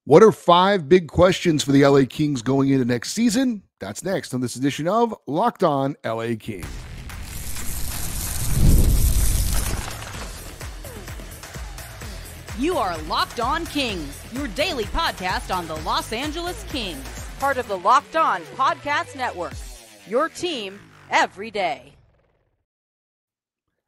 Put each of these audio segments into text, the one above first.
What are 5 big questions for the LA Kings going into next season? That's next on this edition of Locked On LA Kings. You are Locked On Kings, your daily podcast on the Los Angeles Kings. Part of the Locked On Podcast Network, your team every day.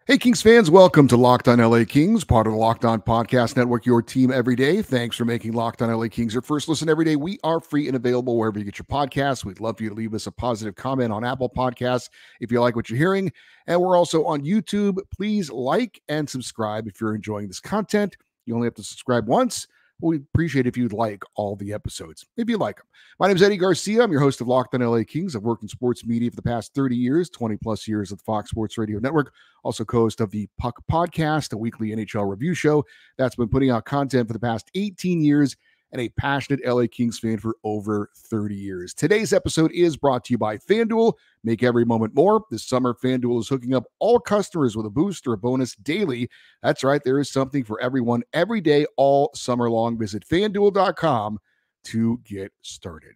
Hey, Kings fans, welcome to Locked On LA Kings, part of the Locked On Podcast Network, your team every day. Thanks for making Locked On LA Kings your first listen every day. We are free and available wherever you get your podcasts. We'd love for you to leave us a positive comment on Apple Podcasts if you like what you're hearing. And we're also on YouTube. Please like and subscribe if you're enjoying this content. You only have to subscribe once. We'd appreciate if you'd like all the episodes, if you like them. My name is Eddie Garcia. I'm your host of Locked On LA Kings. I've worked in sports media for the past 30 years, 20 plus years at the Fox Sports Radio Network. Also co-host of the Puck Podcast, a weekly NHL review show that's been putting out content for the past 18 years, and a passionate LA Kings fan for over 30 years. Today's episode is brought to you by FanDuel. Make every moment more. This summer, FanDuel is hooking up all customers with a boost or a bonus daily. That's right, there is something for everyone every day, all summer long. Visit FanDuel.com to get started.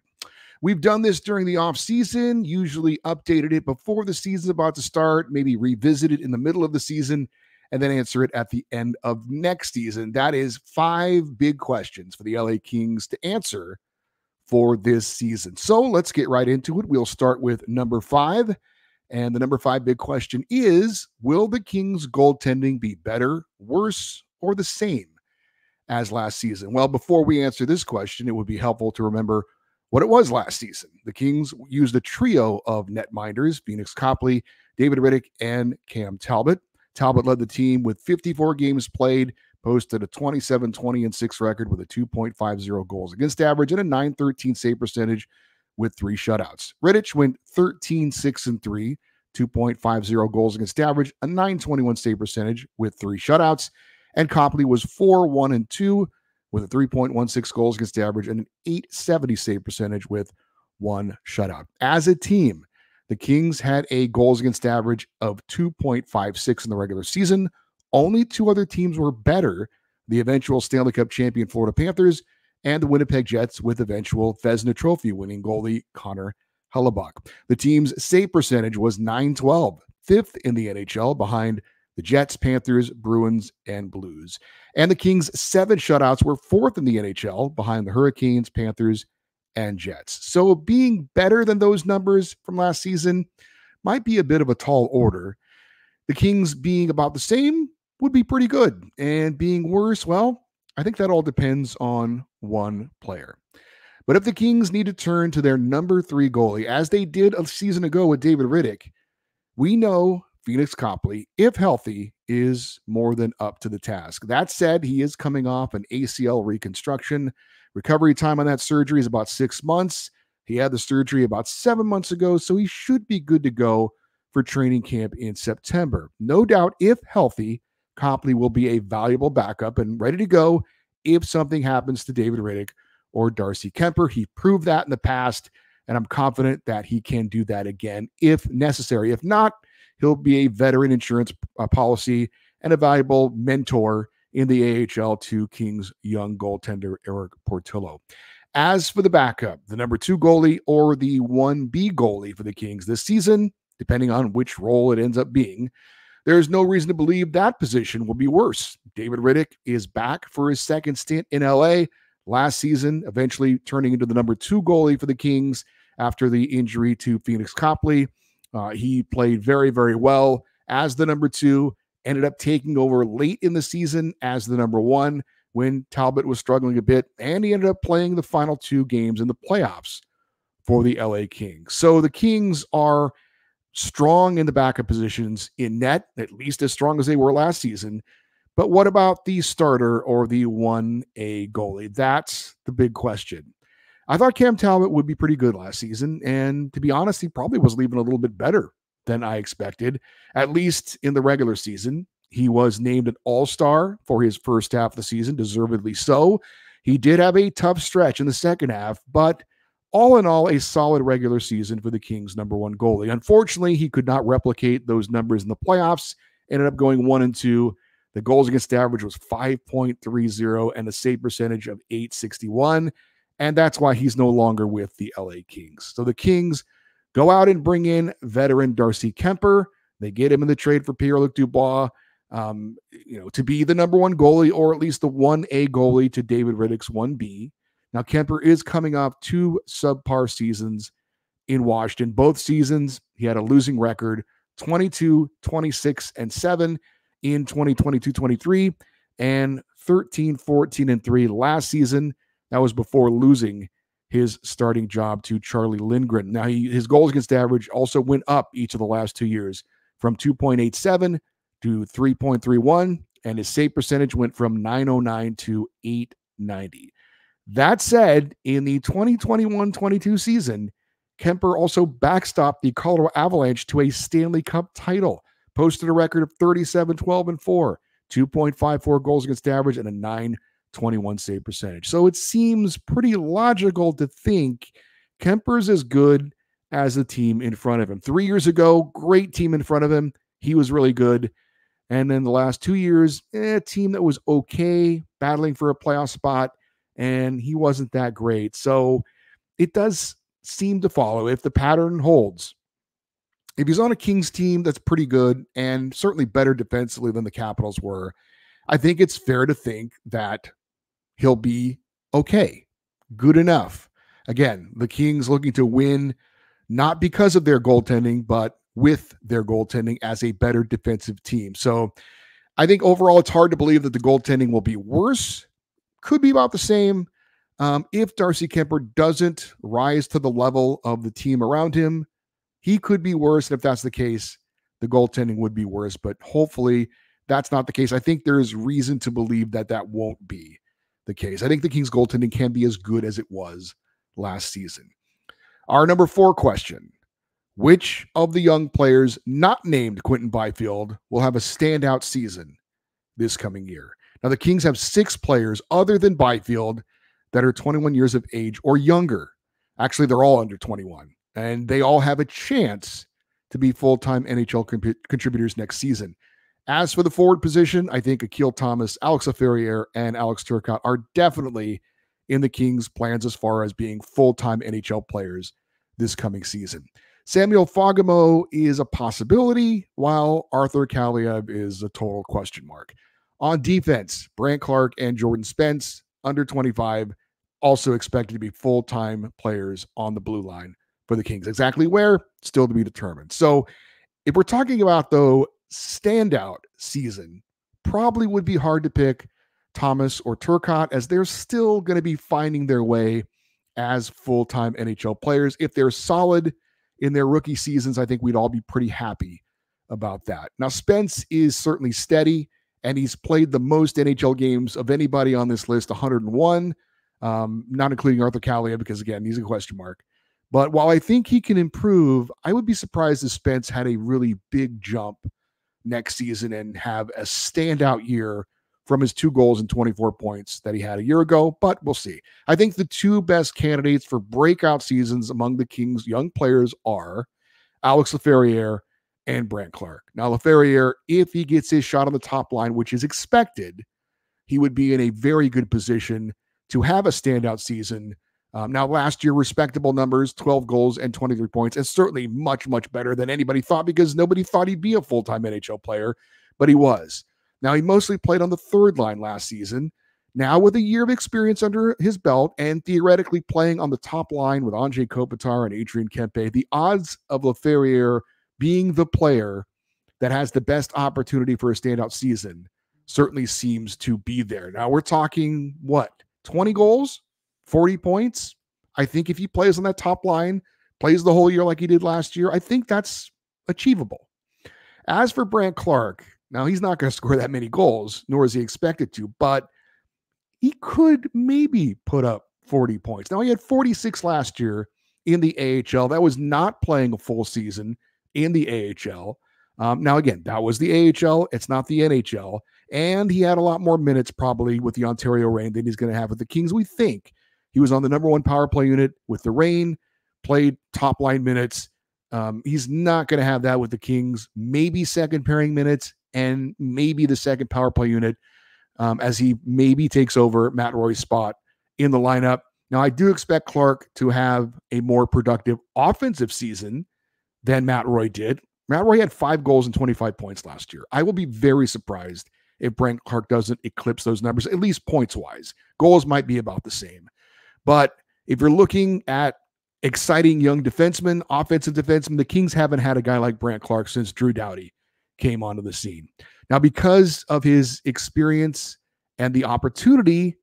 We've done this during the offseason, usually updated it before the season's about to start, maybe revisit it in the middle of the season, and then answer it at the end of next season. That is 5 big questions for the LA Kings to answer for this season. So let's get right into it. We'll start with number 5. And the number 5 big question is, will the Kings goaltending be better, worse, or the same as last season? Well, before we answer this question, it would be helpful to remember what it was last season. The Kings used a trio of netminders, Phoenix Copley, David Rittich, and Cam Talbot. Talbot led the team with 54 games played, posted a 27-20-6 record with a 2.50 goals against average and a .913 save percentage with 3 shutouts. Rittich went 13-6-3, 2.50 goals against average, a .921 save percentage with 3 shutouts. And Copley was 4-1-2 with a 3.16 goals against average and an .870 save percentage with 1 shutout. As a team, the Kings had a goals against average of 2.56 in the regular season. Only 2 other teams were better: the eventual Stanley Cup champion Florida Panthers and the Winnipeg Jets, with eventual Vezina Trophy winning goalie Connor Hellebuyck. The team's save percentage was .912, 5th in the NHL, behind the Jets, Panthers, Bruins, and Blues. And the Kings' 7 shutouts were 4th in the NHL, behind the Hurricanes, Panthers, and Jets. So being better than those numbers from last season might be a bit of a tall order. The Kings being about the same would be pretty good. And being worse, well, I think that all depends on one player. But if the Kings need to turn to their number 3 goalie, as they did a season ago with David Rittich, we know Phoenix Copley, if healthy, is more than up to the task. That said, he is coming off an ACL reconstruction. Recovery time on that surgery is about 6 months. He had the surgery about 7 months ago, so he should be good to go for training camp in September. No doubt, if healthy, Copley will be a valuable backup and ready to go if something happens to David Rittich or Darcy Kemper. He proved that in the past, and I'm confident that he can do that again if necessary. If not, he'll be a veteran insurance policy and a valuable mentor in the AHL to Kings young goaltender Eric Portillo. As for the backup, the number 2 goalie or the 1B goalie for the Kings this season, depending on which role it ends up being, there's no reason to believe that position will be worse. David Rittich is back for his second stint in LA last season, eventually turning into the number 2 goalie for the Kings after the injury to Phoenix Copley. He played very, very well as the number 2, ended up taking over late in the season as the number 1 when Talbot was struggling a bit, and he ended up playing the final 2 games in the playoffs for the LA Kings. So the Kings are strong in the backup positions in net, at least as strong as they were last season. But what about the starter or the 1A goalie? That's the big question. I thought Cam Talbot would be pretty good last season, and to be honest, he probably was leaving a little bit better than I expected, at least in the regular season. He was named an all-star for his first half of the season, deservedly so. He did have a tough stretch in the second half, but all in all, a solid regular season for the Kings' number 1 goalie. Unfortunately, he could not replicate those numbers in the playoffs, ended up going 1-2 The goals against average was 5.30 and a save percentage of .861. And that's why he's no longer with the LA Kings. So the Kings go out and bring in veteran Darcy Kemper. They get him in the trade for Pierre-Luc Dubois, to be the number one goalie, or at least the 1A goalie to David Riddick's 1B. Now, Kemper is coming off 2 subpar seasons in Washington. Both seasons, he had a losing record, 22, 26, and 7 in 2022-23, and 13, 14, and 3 last season. That was before losing his starting job to Charlie Lindgren. Now, his goals against average also went up each of the last 2 years from 2.87 to 3.31, and his save percentage went from .909 to .890. That said, in the 2021-22 season, Kemper also backstopped the Colorado Avalanche to a Stanley Cup title, posted a record of 37, 12, and 4, 2.54 goals against average, and a .921 save percentage. So it seems pretty logical to think Kemper's as good as the team in front of him. 3 years ago, great team in front of him. He was really good. And then the last 2 years, a team that was okay, battling for a playoff spot, and he wasn't that great. So it does seem to follow, if the pattern holds, if he's on a Kings team that's pretty good and certainly better defensively than the Capitals were, I think it's fair to think that he'll be okay, good enough. Again, the Kings looking to win not because of their goaltending, but with their goaltending as a better defensive team. So I think overall it's hard to believe that the goaltending will be worse. Could be about the same. If Darcy Kemper doesn't rise to the level of the team around him, he could be worse. And if that's the case, the goaltending would be worse. But hopefully that's not the case. I think there is reason to believe that that won't be the case. I think the Kings goaltending can be as good as it was last season. Our number 4 question: which of the young players not named Quentin Byfield will have a standout season this coming year? Now, the Kings have 6 players other than Byfield that are 21 years of age or younger. Actually, they're all under 21, and they all have a chance to be full-time NHL contributors next season. As for the forward position, I think Akil Thomas, Alex Laferriere, and Alex Turcotte are definitely in the Kings' plans as far as being full-time NHL players this coming season. Samuel Fagemo is a possibility, while Arthur Kaliyev is a total question mark. On defense, Brent Clark and Jordan Spence, under 25, also expected to be full-time players on the blue line for the Kings. Exactly where, still to be determined. So if we're talking about, though, standout season, probably would be hard to pick Thomas or Turcotte, as they're still going to be finding their way as full-time NHL players. If they're solid in their rookie seasons, I think we'd all be pretty happy about that. Now, Spence is certainly steady, and he's played the most NHL games of anybody on this list, 101, not including Arthur Kaliyev, because, again, he's a question mark. But while I think he can improve, I would be surprised if Spence had a really big jump next season and have a standout year from his 2 goals and 24 points that he had a year ago, but we'll see. I think the 2 best candidates for breakout seasons among the Kings' young players are Alex Laferriere and Brent Clark. Now, Laferriere, if he gets his shot on the top line, which is expected, he would be in a very good position to have a standout season. Now, last year, respectable numbers, 12 goals and 23 points, and certainly much, much better than anybody thought, because nobody thought he'd be a full-time NHL player, but he was. Now, he mostly played on the third line last season. Now, with a year of experience under his belt and theoretically playing on the top line with Andrei Kopitar and Adrian Kempe, the odds of Laferriere being the player that has the best opportunity for a standout season certainly seems to be there. Now, we're talking, 20 goals, 40 points? I think if he plays on that top line, plays the whole year like he did last year, I think that's achievable. As for Brent Clark, now he's not going to score that many goals, nor is he expected to, but he could maybe put up 40 points. Now, he had 46 last year in the AHL. That was not playing a full season in the AHL. Now, again, that was the AHL. It's not the NHL. And he had a lot more minutes probably with the Ontario Reign than he's going to have with the Kings. We think he was on the number 1 power play unit with the Reign, played top line minutes. He's not going to have that with the Kings. Maybe second pairing minutes, and maybe the second power play unit as he maybe takes over Matt Roy's spot in the lineup. Now, I do expect Clark to have a more productive offensive season than Matt Roy did. Matt Roy had 5 goals and 25 points last year. I will be very surprised if Brent Clark doesn't eclipse those numbers, at least points-wise. Goals might be about the same. But if you're looking at exciting young defensemen, offensive defensemen, the Kings haven't had a guy like Brent Clark since Drew Doughty came onto the scene. Now, because of his experience and the opportunity,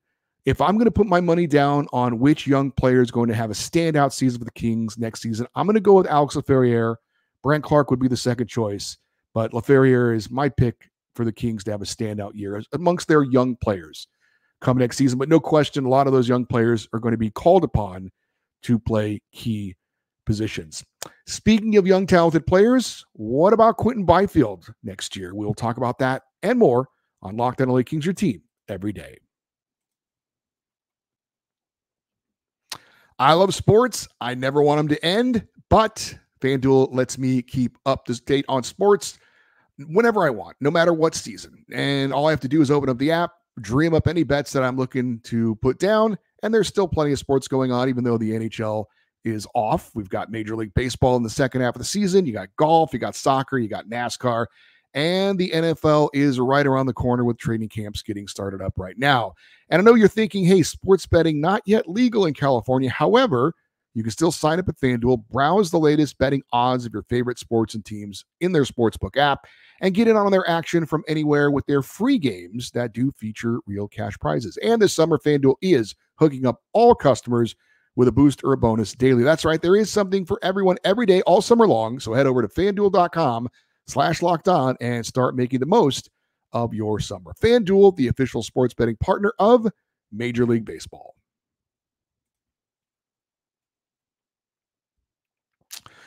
if I'm going to put my money down on which young player is going to have a standout season for the Kings next season, I'm going to go with Alex Laferriere. Brent Clark would be the second choice, but Laferriere is my pick for the Kings to have a standout year amongst their young players come next season. But no question, a lot of those young players are going to be called upon to play key positions. Speaking of young talented players, what about Quinton Byfield next year? We'll talk about that and more on Locked On LA Kings, your team every day. I love sports. I never want them to end, but FanDuel lets me keep up to date on sports whenever I want, no matter what season. And all I have to do is open up the app, dream up any bets that I'm looking to put down, and there's still plenty of sports going on, even though the NHL is off. We've got Major League Baseball in the second half of the season. You got golf, you got soccer, you got NASCAR, and the NFL is right around the corner with training camps getting started up right now. And I know you're thinking, hey, sports betting not yet legal in California. However, you can still sign up at FanDuel, browse the latest betting odds of your favorite sports and teams in their sportsbook app, and get in on their action from anywhere with their free games that do feature real cash prizes. And this summer, FanDuel is hooking up all customers with a boost or a bonus daily. That's right. There is something for everyone every day, all summer long. So head over to FanDuel.com/lockedon and start making the most of your summer. FanDuel, the official sports betting partner of Major League Baseball.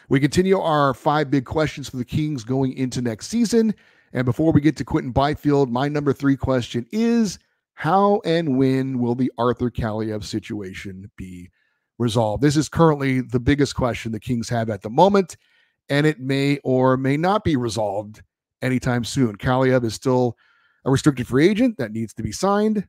We continue our 5 big questions for the Kings going into next season. And before we get to Quinton Byfield, my number 3 question is, how and when will the Arthur Kaliyev situation be resolved? This is currently the biggest question the Kings have at the moment, and it may or may not be resolved anytime soon. Kaliyev is still a restricted free agent that needs to be signed.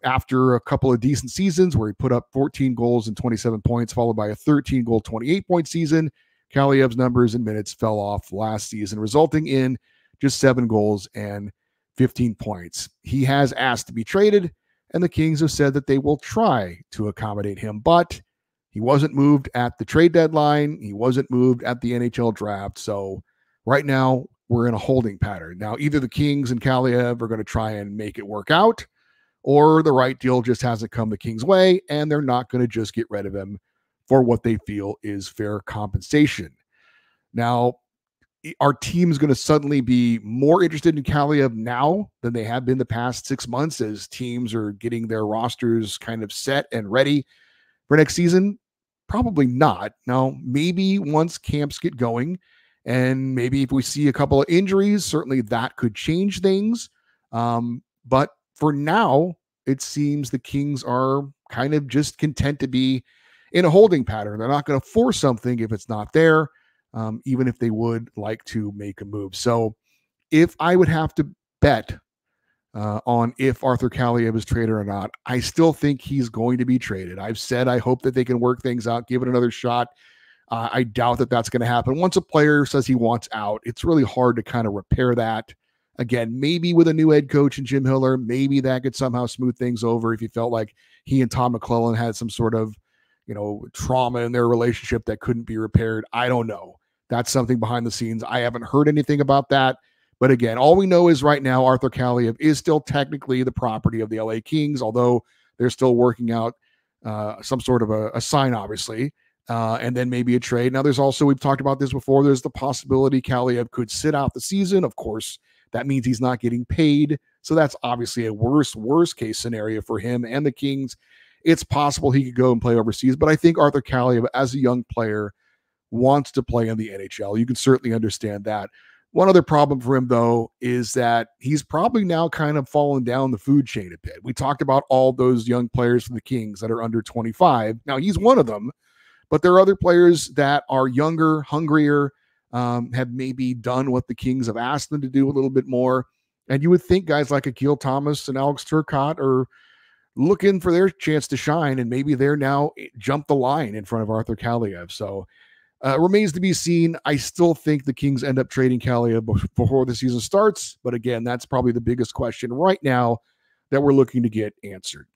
After a couple of decent seasons where he put up 14 goals and 27 points, followed by a 13-goal, 28-point season, Kaliyev's numbers and minutes fell off last season, resulting in just 7 goals and 15 points. He has asked to be traded, and the Kings have said that they will try to accommodate him, but he wasn't moved at the trade deadline. He wasn't moved at the NHL draft. So right now we're in a holding pattern. Now, either the Kings and Kaliyev are going to try and make it work out, or the right deal just hasn't come the Kings' way, and they're not going to just get rid of him for what they feel is fair compensation. Now, our team's going to suddenly be more interested in Kaliyev now than they have been the past 6 months as teams are getting their rosters kind of set and ready for next season. Probably not. Now, maybe once camps get going, and maybe if we see a couple of injuries, certainly that could change things. But for now, it seems the Kings are kind of just content to be in a holding pattern. They're not going to force something if it's not there, even if they would like to make a move. So if I would have to bet on if Arthur Kaliyev is traded or not, I still think he's going to be traded. I've said I hope that they can work things out, give it another shot. I doubt that that's going to happen. Once a player says he wants out, it's really hard to kind of repair that. Again, maybe with a new head coach and Jim Hiller, maybe that could somehow smooth things over if you felt like he and Tom McClellan had some sort of, trauma in their relationship that couldn't be repaired. I don't know. That's something behind the scenes. I haven't heard anything about that. But again, all we know is right now, Arthur Kaliyev is still technically the property of the LA Kings, although they're still working out some sort of a sign, obviously, and then maybe a trade. Now, there's also, we've talked about this before, there's the possibility Kaliyev could sit out the season. Of course, that means he's not getting paid. So that's obviously a worst case scenario for him and the Kings. It's possible he could go and play overseas, but I think Arthur Kaliyev, as a young player, wants to play in the NHL. You can certainly understand that. One other problem for him, though, is that he's probably now kind of fallen down the food chain a bit. We talked about all those young players for the Kings that are under 25. Now, he's one of them, but there are other players that are younger, hungrier, have maybe done what the Kings have asked them to do a little bit more. And you would think guys like Akil Thomas and Alex Turcotte are looking for their chance to shine, and maybe they're now jumped the line in front of Arthur Kaliev. So remains to be seen. I still think the Kings end up trading Kaliev before the season starts. But again, that's probably the biggest question right now that we're looking to get answered.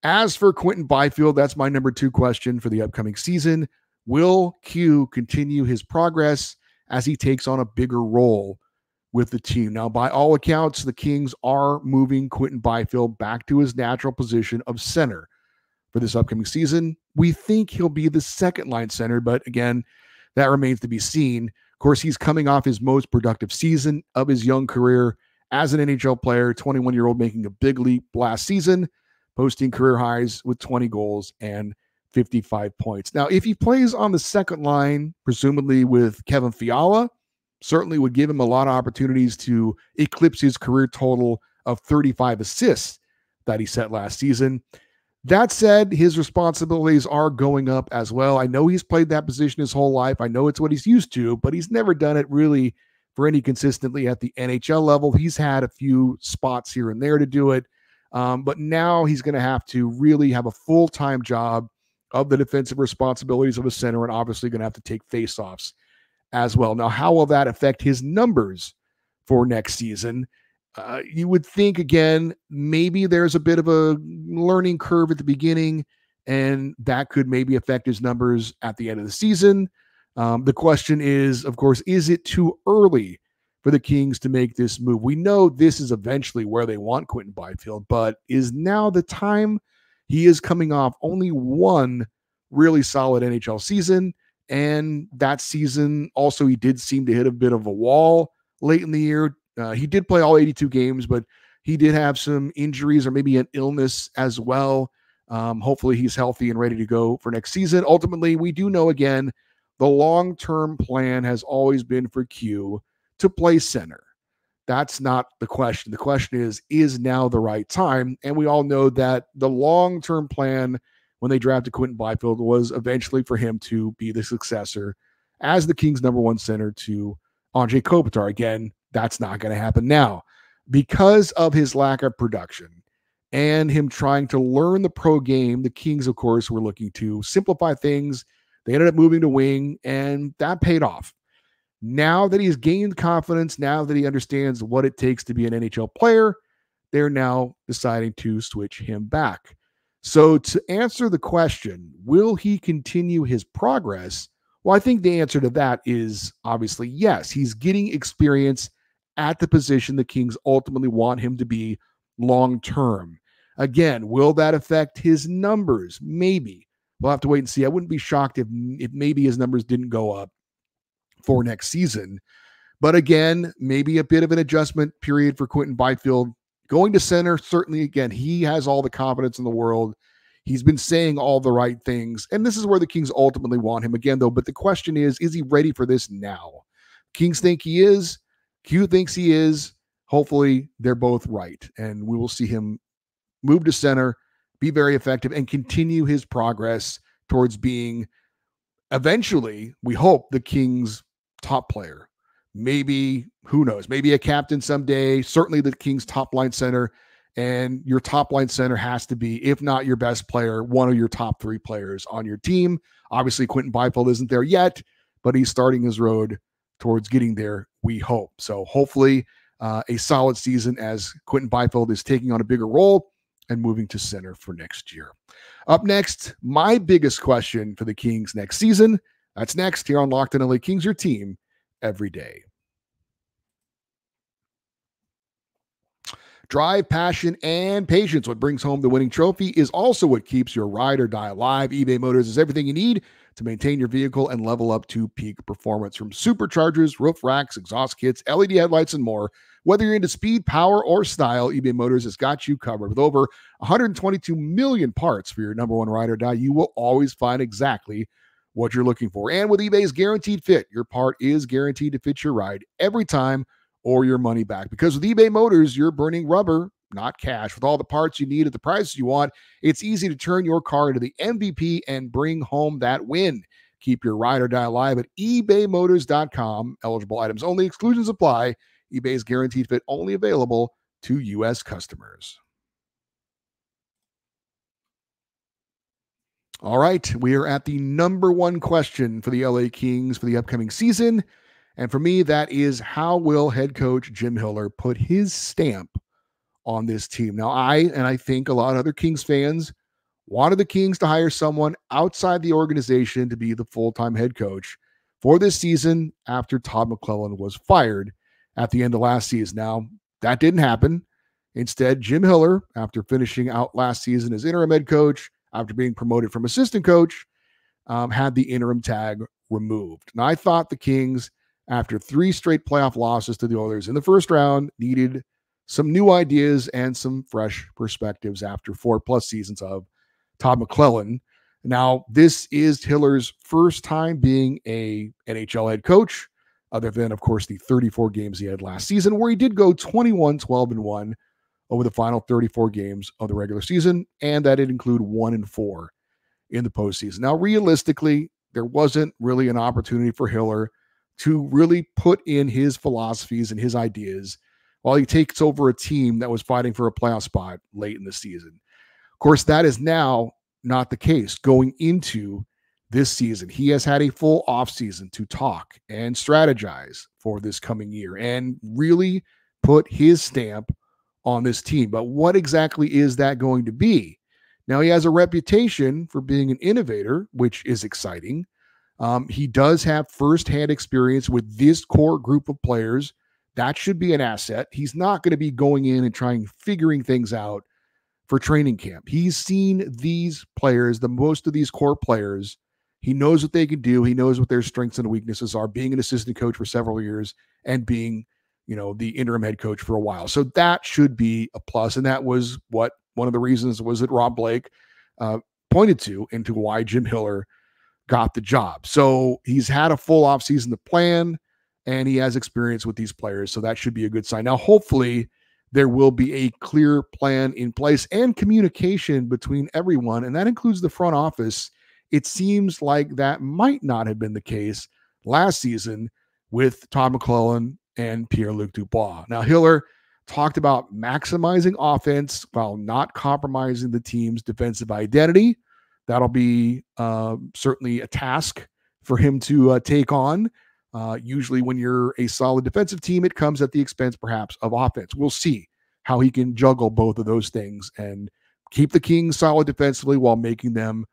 As for Quinton Byfield, that's my number 2 question for the upcoming season. Will Q continue his progress as he takes on a bigger role with the team? Now, by all accounts, the Kings are moving Quinton Byfield back to his natural position of center for this upcoming season. We think he'll be the second line center, but again, that remains to be seen. Of course, he's coming off his most productive season of his young career as an NHL player, 21-year-old making a big leap last season, posting career highs with 20 goals and 55 points. Now, if he plays on the second line, presumably with Kevin Fiala, certainly would give him a lot of opportunities to eclipse his career total of 35 assists that he set last season. That said, his responsibilities are going up as well. I know he's played that position his whole life. I know it's what he's used to, but he's never done it really for any consistently at the NHL level. He's had a few spots here and there to do it, but now he's going to have to really have a full-time job of the defensive responsibilities of a center, and obviously going to have to take faceoffs as well. Now, how will that affect his numbers for next season? You would think, again, maybe there's a bit of a learning curve at the beginning, and that could maybe affect his numbers at the end of the season. The question is, of course, is it too early for the Kings to make this move? We know this is eventually where they want Quinton Byfield, but is now the time? He is coming off only one really solid NHL season, and that season also he did seem to hit a bit of a wall late in the year. He did play all 82 games, but he did have some injuries or maybe an illness as well. Hopefully he's healthy and ready to go for next season. Ultimately, we do know, again, the long-term plan has always been for Q to play center. That's not the question. The question is now the right time? And we all know that the long-term plan when they drafted Quinton Byfield was eventually for him to be the successor as the Kings' number 1 center to Andrei Kopitar. Again, that's not going to happen now because of his lack of production and him trying to learn the pro game. The Kings, of course, were looking to simplify things. They ended up moving to wing, and that paid off. Now that he's gained confidence, now that he understands what it takes to be an NHL player, they're now deciding to switch him back. So to answer the question, will he continue his progress? Well, I think the answer to that is obviously yes. He's getting experience at the position the Kings ultimately want him to be long-term. Again, will that affect his numbers? Maybe. We'll have to wait and see. I wouldn't be shocked if maybe his numbers didn't go up for next season. But again, maybe a bit of an adjustment period for Quinton Byfield. Going to center, certainly, again, he has all the confidence in the world. He's been saying all the right things. And this is where the Kings ultimately want him again, though. But the question is he ready for this now? Kings think he is. Q thinks he is. Hopefully, they're both right. And we will see him move to center, be very effective, and continue his progress towards being eventually, we hope, the Kings' top player. Maybe, who knows, maybe a captain someday, certainly the Kings' top line center. And your top line center has to be, if not your best player, one of your top 3 players on your team. Obviously, Quinton Byfield isn't there yet, but he's starting his road towards getting there, we hope. So hopefully a solid season as Quinton Byfield is taking on a bigger role and moving to center for next year. Up next, my biggest question for the Kings next season. That's next here on Locked On LA Kings, your team every day. Drive, passion, and patience. What brings home the winning trophy is also what keeps your ride or die alive. eBay Motors is everything you need to maintain your vehicle and level up to peak performance. From superchargers, roof racks, exhaust kits, LED headlights, and more. Whether you're into speed, power, or style, eBay Motors has got you covered. With over 122 million parts for your number one ride or die, you will always find exactly what you're looking for. And with eBay's Guaranteed Fit, your part is guaranteed to fit your ride every time or your money back. Because with eBay Motors, you're burning rubber, not cash. With all the parts you need at the prices you want, it's easy to turn your car into the MVP and bring home that win. Keep your ride or die alive at ebaymotors.com. Eligible items only. Exclusions apply. eBay's guaranteed fit only available to U.S. customers. All right, we are at the number one question for the LA Kings for the upcoming season. And for me, that is, how will head coach Jim Hiller put his stamp on this team? Now, I think a lot of other Kings fans wanted the Kings to hire someone outside the organization to be the full-time head coach for this season after Todd McClellan was fired at the end of last season. Now, that didn't happen. Instead, Jim Hiller, after finishing out last season as interim head coach, after being promoted from assistant coach, had the interim tag removed. Now, I thought the Kings, after 3 straight playoff losses to the Oilers in the first round, needed some new ideas and some fresh perspectives after 4+ seasons of Todd McClellan. Now, this is Hiller's first time being a NHL head coach, other than, of course, the 34 games he had last season, where he did go 21-12-1 over the final 34 games of the regular season, and that did include 1-4 in the postseason. Now, realistically, there wasn't really an opportunity for Hiller to really put in his philosophies and his ideas while he takes over a team that was fighting for a playoff spot late in the season. Of course, that is now not the case going into this season. He has had a full offseason to talk and strategize for this coming year and really put his stamp on this team. But what exactly is that going to be? Now, he has a reputation for being an innovator, which is exciting. He does have firsthand experience with this core group of players. That should be an asset. He's not going to be going in and figuring things out for training camp. He's seen these players, the most of these core players. He knows what they can do. He knows what their strengths and weaknesses are, being an assistant coach for several years and being, the interim head coach for a while. So that should be a plus. And that was what one of the reasons was that Rob Blake pointed to into why Jim Hiller got the job. So he's had a full offseason to plan, and he has experience with these players. So that should be a good sign. Now, hopefully there will be a clear plan in place and communication between everyone, and that includes the front office. It seems like that might not have been the case last season with Todd McClellan and Pierre-Luc Dubois. Now, Hiller talked about maximizing offense while not compromising the team's defensive identity. That'll be certainly a task for him to take on. Usually when you're a solid defensive team, it comes at the expense perhaps of offense. We'll see how he can juggle both of those things and keep the Kings solid defensively while making them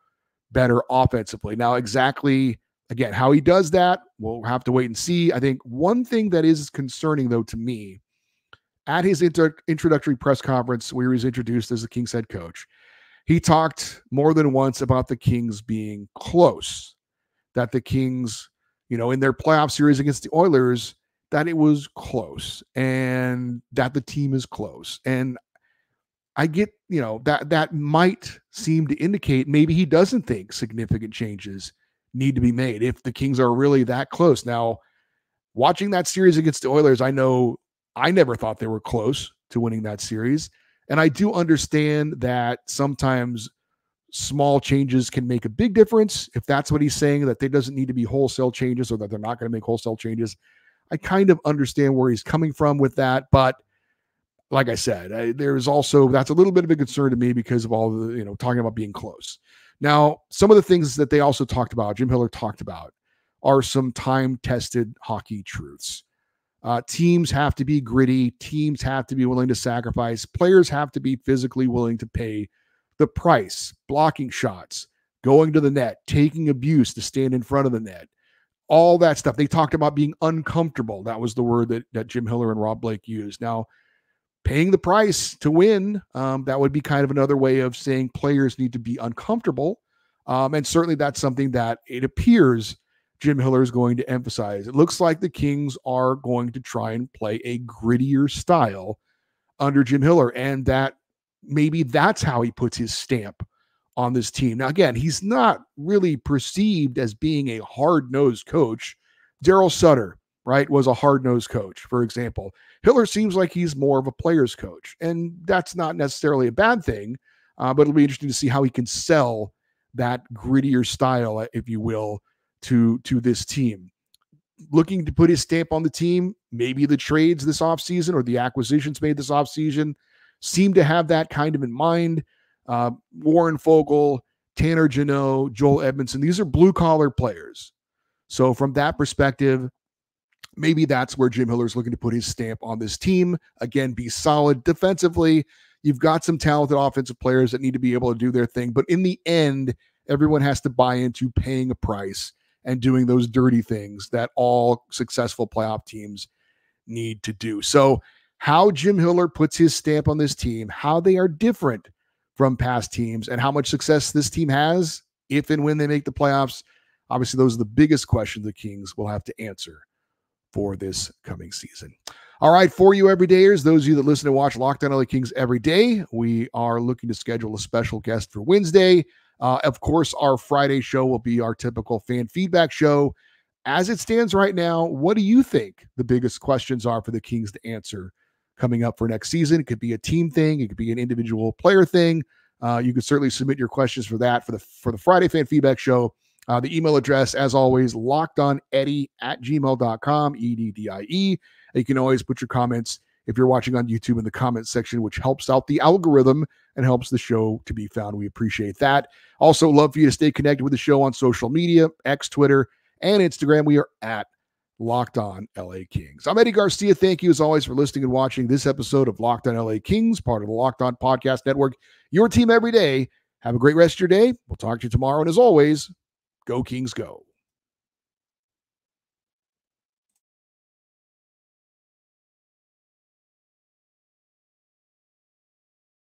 better offensively. Now, exactly, again, how he does that, we'll have to wait and see. I think one thing that is concerning, though, to me, at his introductory press conference where he was introduced as the Kings head coach, he talked more than once about the Kings being close, that the Kings, in their playoff series against the Oilers, that it was close and that the team is close. And I get, that might seem to indicate maybe he doesn't think significant changes need to be made if the Kings are really that close. Now, watching that series against the Oilers, I know I never thought they were close to winning that series. And I do understand that sometimes small changes can make a big difference. If that's what he's saying, that there doesn't need to be wholesale changes or that they're not going to make wholesale changes, I kind of understand where he's coming from with that. But like I said, there's also, that's a little bit of a concern to me because of all the, talking about being close. Now, some of the things that they also talked about, Jim Hiller talked about, are some time-tested hockey truths. Teams have to be gritty. Teams have to be willing to sacrifice. Players have to be physically willing to pay the price, blocking shots, going to the net, taking abuse to stand in front of the net, all that stuff. They talked about being uncomfortable. That was the word that Jim Hiller and Rob Blake used. Now, paying the price to win, that would be kind of another way of saying players need to be uncomfortable. And certainly that's something that it appears Jim Hiller is going to emphasize. It looks like the Kings are going to try and play a grittier style under Jim Hiller, and that maybe that's how he puts his stamp on this team. Now, again, he's not really perceived as being a hard-nosed coach. Daryl Sutter, right, was a hard-nosed coach, for example. Hiller seems like he's more of a player's coach, and that's not necessarily a bad thing, but it'll be interesting to see how he can sell that grittier style, if you will, to this team. Looking to put his stamp on the team. Maybe the trades this offseason or the acquisitions made this offseason seem to have that kind of in mind. Warren Fogle, Tanner Jeannot, Joel Edmondson, these are blue-collar players. So from that perspective, maybe that's where Jim Hiller's looking to put his stamp on this team. Again, be solid defensively. You've got some talented offensive players that need to be able to do their thing. But in the end, everyone has to buy into paying a price and doing those dirty things that all successful playoff teams need to do. So how Jim Hiller puts his stamp on this team, how they are different from past teams, and how much success this team has if and when they make the playoffs, obviously those are the biggest questions the Kings will have to answer for this coming season. All right, for you everydayers, those of you that listen and watch Locked On LA Kings every day, we are looking to schedule a special guest for Wednesday. Of course, our Friday show will be our typical fan feedback show. As it stands right now, what do you think the biggest questions are for the Kings to answer coming up for next season? It could be a team thing. It could be an individual player thing. You can certainly submit your questions for that for the Friday fan feedback show. The email address, as always, lockedoneddie@gmail.com, EDDIE. You can always put your comments if you're watching on YouTube in the comments section, which helps out the algorithm and helps the show to be found. We appreciate that. Also, love for you to stay connected with the show on social media, X, Twitter, and Instagram. We are at Locked On LA Kings. I'm Eddie Garcia. Thank you, as always, for listening and watching this episode of Locked On LA Kings, part of the Locked On Podcast Network, your team every day. Have a great rest of your day. We'll talk to you tomorrow. And as always, go Kings, go.